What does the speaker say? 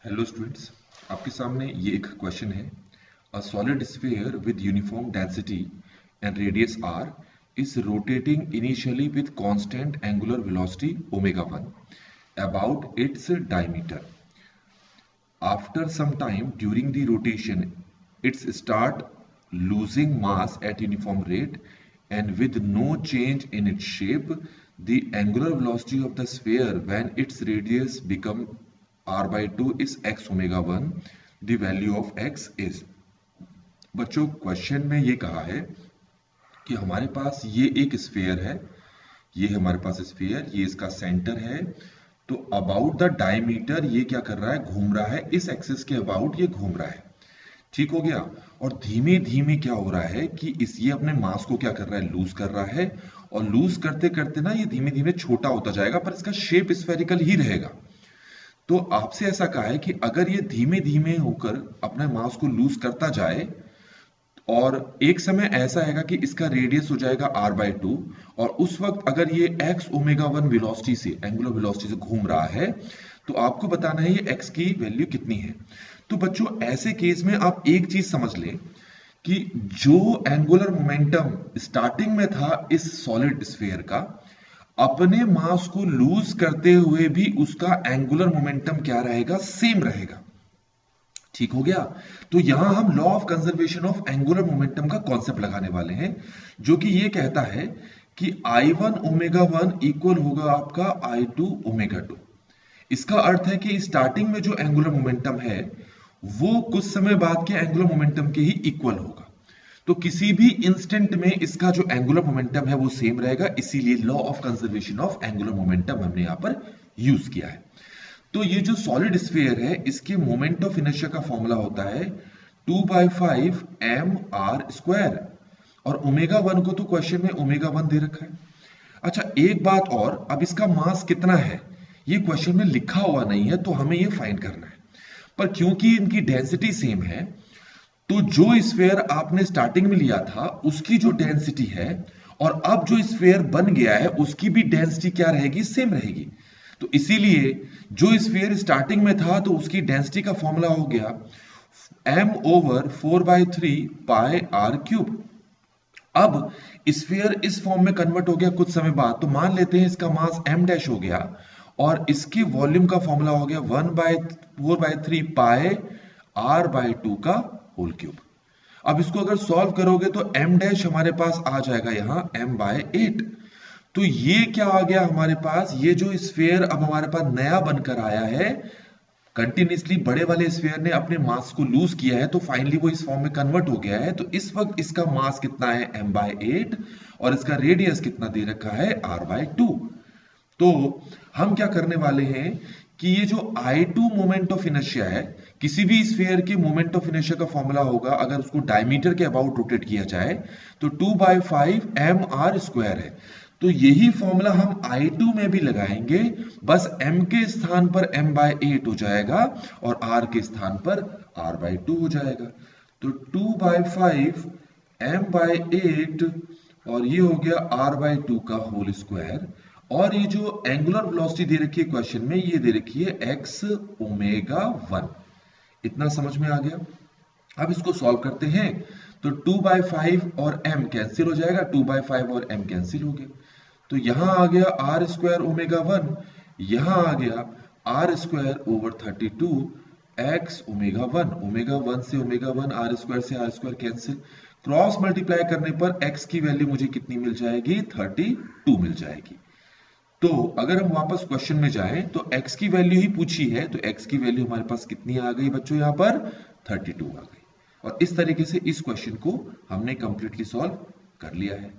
Hello students, आपके सामने ये एक क्वेश्चन है। A solid sphere with uniform density and radius r is rotating initially with constant angular velocity omega 1 about its diameter. After some time during the rotation, it start losing mass at uniform rate, and with no change in its shape, the angular velocity of the sphere when its radius become r by 2 is x omega 1. The value of x is. बच्चों, question में ये कहा है कि हमारे पास ये एक sphere है, ये हमारे पास स्फीयर, ये इसका सेंटर है। तो अबाउट द डायमीटर ये क्या कर रहा है, घूम रहा है, इस एक्सिस के अबाउट ये घूम रहा है। ठीक हो गया। और धीमे धीमे क्या हो रहा है कि ये अपने मास को क्या कर रहा है, लूज कर रहा है। और लूज करते करते ना ये धीमे धीमे छोटा होता जाएगा, पर इसका शेप स्फेरिकल ही रहेगा। तो आपसे ऐसा कहा है कि अगर ये धीमे धीमे होकर अपने मास को लूज करता जाए और एक समय ऐसा आएगा कि इसका रेडियस हो जाएगा r बाई 2, और उस वक्त अगर ये x ओमेगा 1 वेलोसिटी से, एंगुलर वेलोसिटी से घूम रहा है, तो आपको बताना है ये x की वैल्यू कितनी है। तो बच्चों, ऐसे केस में आप एक चीज समझ लें कि जो एंगुलर मोमेंटम स्टार्टिंग में था इस सॉलिड स्फीयर का, अपने मास को लूज करते हुए भी उसका एंगुलर मोमेंटम क्या रहेगा, सेम रहेगा। ठीक हो गया। तो यहां हम law of conservation of angular momentum का कॉन्सेप्ट लगाने वाले हैं, जो कि ये कहता है कि I1 ओमेगा 1 इक्वल होगा आपका I2 ओमेगा 2। इसका अर्थ है कि स्टार्टिंग में जो एंगुलर मोमेंटम है वो कुछ समय बाद के एंगुलर मोमेंटम के ही इक्वल होगा। तो किसी भी इंस्टेंट में इसका जो एंगुलर मोमेंटम है वो सेम रहेगा, इसीलिए law of conservation of angular momentum हमने यहां पर यूज किया है। तो ये जो सॉलिड स्फीयर है, इसके मोमेंट ऑफ इनर्शिया का फॉर्मूला होता है 2/5 mr²। और ओमेगा 1 को तो क्वेश्चन में ओमेगा 1 दे रखा है। अच्छा, एक बात और, अब इसका मास कितना है ये क्वेश्चन में लिखा हुआ नहीं है, तो हमें ये फाइंड करना है। पर क्योंकि इनकी डेंसिटी सेम है, तो जो स्फीयर आपने स्टार्टिंग में लिया था उसकी जो डेंसिटी है और अब जो स्फीयर बन गया है उसकी भी डेंसिटी क्या रहेगी, सेम रहेगी। तो इसीलिए जो स्फीयर स्टार्टिंग में था तो उसकी डेंसिटी का फॉर्मूला हो गया m/4/3 पाई r³। अब स्फीयर इस फॉर्म में कन्वर्ट हो गया कुछ समय बाद, तो मान लेते हैं इसका मास m' हो गया और इसके वॉल्यूम का फॉर्मूला हो गया 1/4/3 पाई r/2 का होल क्यूब। अब इसको अगर सॉल्व करोगे तो m' हमारे पास आ जाएगा यहां m/8। तो ये क्या आ गया हमारे पास, ये जो स्फीयर अब हमारे पास नया बनकर आया है, कंटिन्यूसली बड़े वाले स्फीयर ने अपने मास को लूज किया है, तो फाइनली वो इस फॉर्म में कन्वर्ट हो गया है। तो इस वक्त इसका मास कितना है, m/8, और इसका रेडियस कितना दे रखा है, r/2। तो हम क्या करने वाले हैं कि ये जो I2 मोमेंट ऑफ इनर्शिया है, किसी भी स्फीयर के मोमेंट ऑफ इनर्शिया का फॉर्मूला होगा अगर उसको डायमीटर के अबाउट रोटेट किया जाए, तो 2/5 mr² है। तो यही फॉर्मूला हम I2 में भी लगाएंगे, बस m के स्थान पर m/8 हो जाएगा और r के स्थान पर r/2 हो जाएगा। तो 2/5 m/8 और ये हो गया r/2 का होल स्क्वायर। और ये जो एंगुलर वेलोसिटी दे रखी है क्वेश्चन में, ये दे रखी है x ओमेगा 1। इतना समझ में आ गया। अब इसको सॉल्व करते हैं तो 2/5 और m कैंसिल हो जाएगा, 2/5 और m कैंसिल हो गया। तो यहां आ गया r² ओमेगा 1, यहां आ गया r²/32 x ओमेगा 1। ओमेगा 1 से ओमेगा 1, r² से r² कैंसिल, क्रॉस मल्टीप्लाई करने पर x की वैल्यू मुझे कितनी मिल जाएगी, 32 मिल जाएगी। तो अगर हम वापस क्वेश्चन में जाएं तो x की वैल्यू ही पूछी है, तो x की वैल्यू हमारे पास कितनी आ गई बच्चों, यहां पर 32 आ गई। और इस तरीके से इस क्वेश्चन को हमने कंप्लीटली सॉल्व कर लिया है।